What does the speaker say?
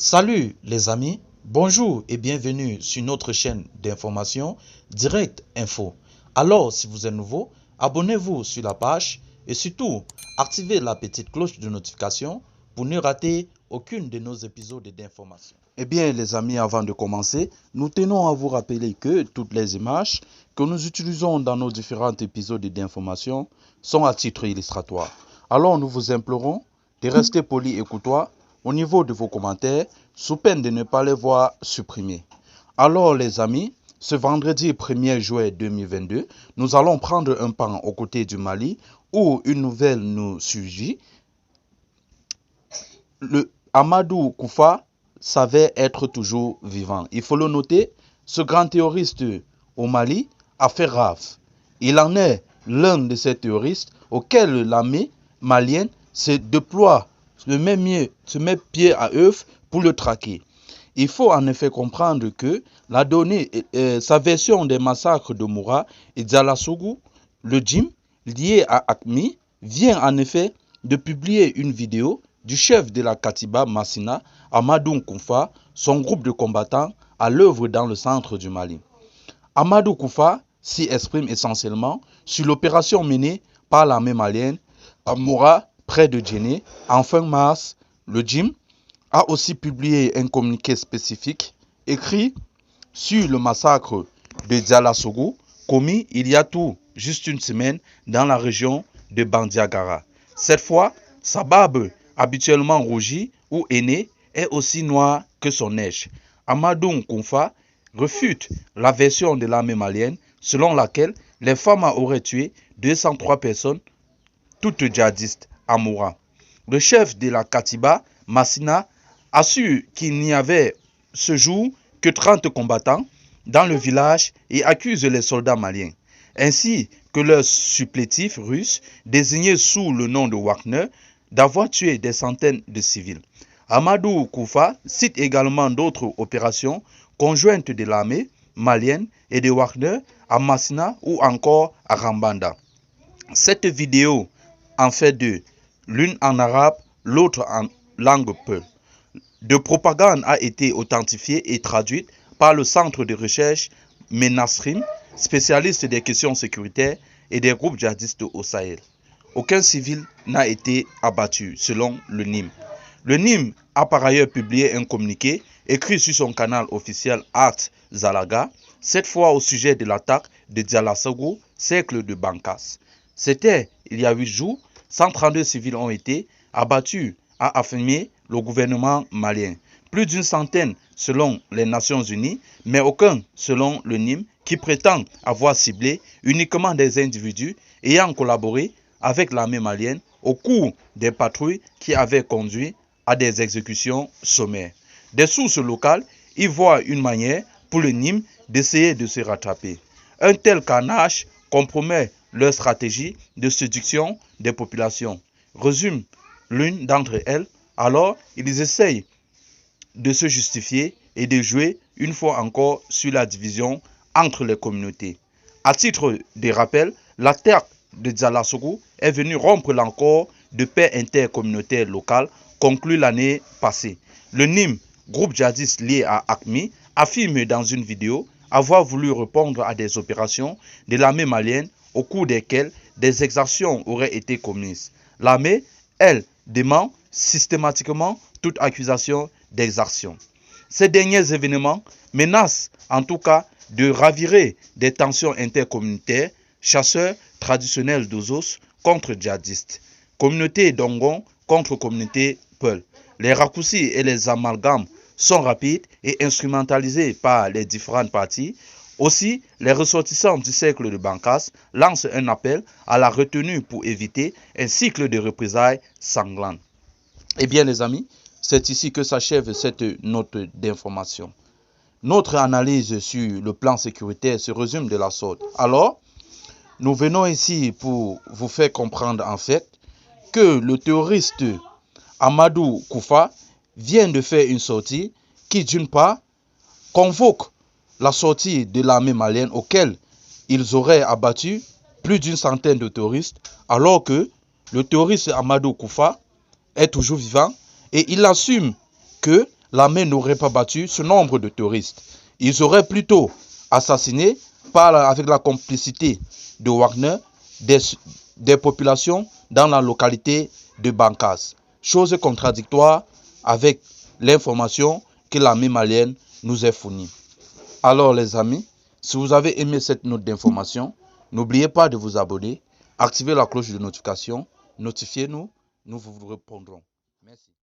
Salut les amis, bonjour et bienvenue sur notre chaîne d'information Direct Info. Alors si vous êtes nouveau, abonnez-vous sur la page et surtout activez la petite cloche de notification pour ne rater aucune de nos épisodes d'information. Eh bien les amis, avant de commencer, nous tenons à vous rappeler que toutes les images que nous utilisons dans nos différents épisodes d'information sont à titre illustratoire. Alors nous vous implorons de rester polis et courtois au niveau de vos commentaires, sous peine de ne pas les voir supprimés. Alors les amis, ce vendredi 1er juillet 2022, nous allons prendre un pan aux côtés du Mali où une nouvelle nous surgit. Le Amadou Koufa savait être toujours vivant. Il faut le noter, ce grand terroriste au Mali a fait rave. Il en est l'un de ces terroristes auxquels l'armée malienne se déploie, se met pied à œuvre pour le traquer. Il faut en effet comprendre que sa version des massacres de Moura et d'Alasougou, le Djim, lié à AQMI, vient en effet de publier une vidéo du chef de la Katiba Massina, Amadou Koufa, son groupe de combattants à l'œuvre dans le centre du Mali. Amadou Koufa s'y exprime essentiellement sur l'opération menée par l'armée malienne à Moura, près de Djenné. En fin mars, le Djim a aussi publié un communiqué spécifique écrit sur le massacre de Dialasougou commis il y a tout juste une semaine dans la région de Bandiagara. Cette fois, sa barbe, habituellement rougie ou aînée, est aussi noire que son neige. Amadou Koufa refute la version de l'armée malienne selon laquelle les femmes auraient tué 203 personnes, toutes djihadistes, à Moura. Le chef de la Katiba, Massina, assure qu'il n'y avait ce jour que 30 combattants dans le village et accuse les soldats maliens, ainsi que leurs supplétifs russes, désignés sous le nom de Wagner, d'avoir tué des centaines de civils. Amadou Koufa cite également d'autres opérations conjointes de l'armée malienne et de Wagner à Massina ou encore à Rambanda. Cette vidéo en fait deux, l'une en arabe, l'autre en langue peul, de propagande a été authentifiée et traduite par le centre de recherche Menasrim, spécialiste des questions sécuritaires et des groupes djihadistes au Sahel. Aucun civil n'a été abattu, selon le NIM. Le NIM a par ailleurs publié un communiqué écrit sur son canal officiel Art Zalaga, cette fois au sujet de l'attaque de Dialasougou, cercle de Bankas. C'était il y a 8 jours, 132 civils ont été abattus, a affirmé le gouvernement malien. Plus d'une centaine selon les Nations Unies, mais aucun selon le NIM, qui prétend avoir ciblé uniquement des individus ayant collaboré avec l'armée malienne au cours des patrouilles qui avaient conduit à des exécutions sommaires. Des sources locales y voient une manière pour le NIM d'essayer de se rattraper. Un tel carnage compromet leur stratégie de séduction des populations. Résume l'une d'entre elles, alors ils essayent de se justifier et de jouer une fois encore sur la division entre les communautés. À titre de rappel, l'attaque de Dialasougou est venue rompre l'accord de paix intercommunautaire local conclu l'année passée. Le NIM, groupe djihadiste lié à AQMI, affirme dans une vidéo avoir voulu répondre à des opérations de l'armée malienne au cours desquelles des exactions auraient été commises. L'armée, elle, dément systématiquement toute accusation d'exaction. Ces derniers événements menacent en tout cas de raviver des tensions intercommunautaires, chasseurs traditionnels d'Ozos contre djihadistes, communauté Dongon contre communauté Peul. Les raccourcis et les amalgames sont rapides et instrumentalisés par les différentes parties. Aussi, les ressortissants du cercle de Bankas lancent un appel à la retenue pour éviter un cycle de représailles sanglantes. Eh bien les amis, c'est ici que s'achève cette note d'information. Notre analyse sur le plan sécuritaire se résume de la sorte. Alors, nous venons ici pour vous faire comprendre en fait que le terroriste Amadou Koufa vient de faire une sortie qui d'une part convoque la sortie de l'armée malienne auquel ils auraient abattu plus d'une centaine de terroristes alors que le terroriste Amadou Koufa est toujours vivant et il assume que l'armée n'aurait pas battu ce nombre de terroristes. Ils auraient plutôt assassiné, avec la complicité de Wagner, des populations dans la localité de Bankas. Chose contradictoire avec l'information que l'armée malienne nous a fournie. Alors les amis, si vous avez aimé cette note d'information, n'oubliez pas de vous abonner, activez la cloche de notification, notifiez-nous, nous vous répondrons. Merci.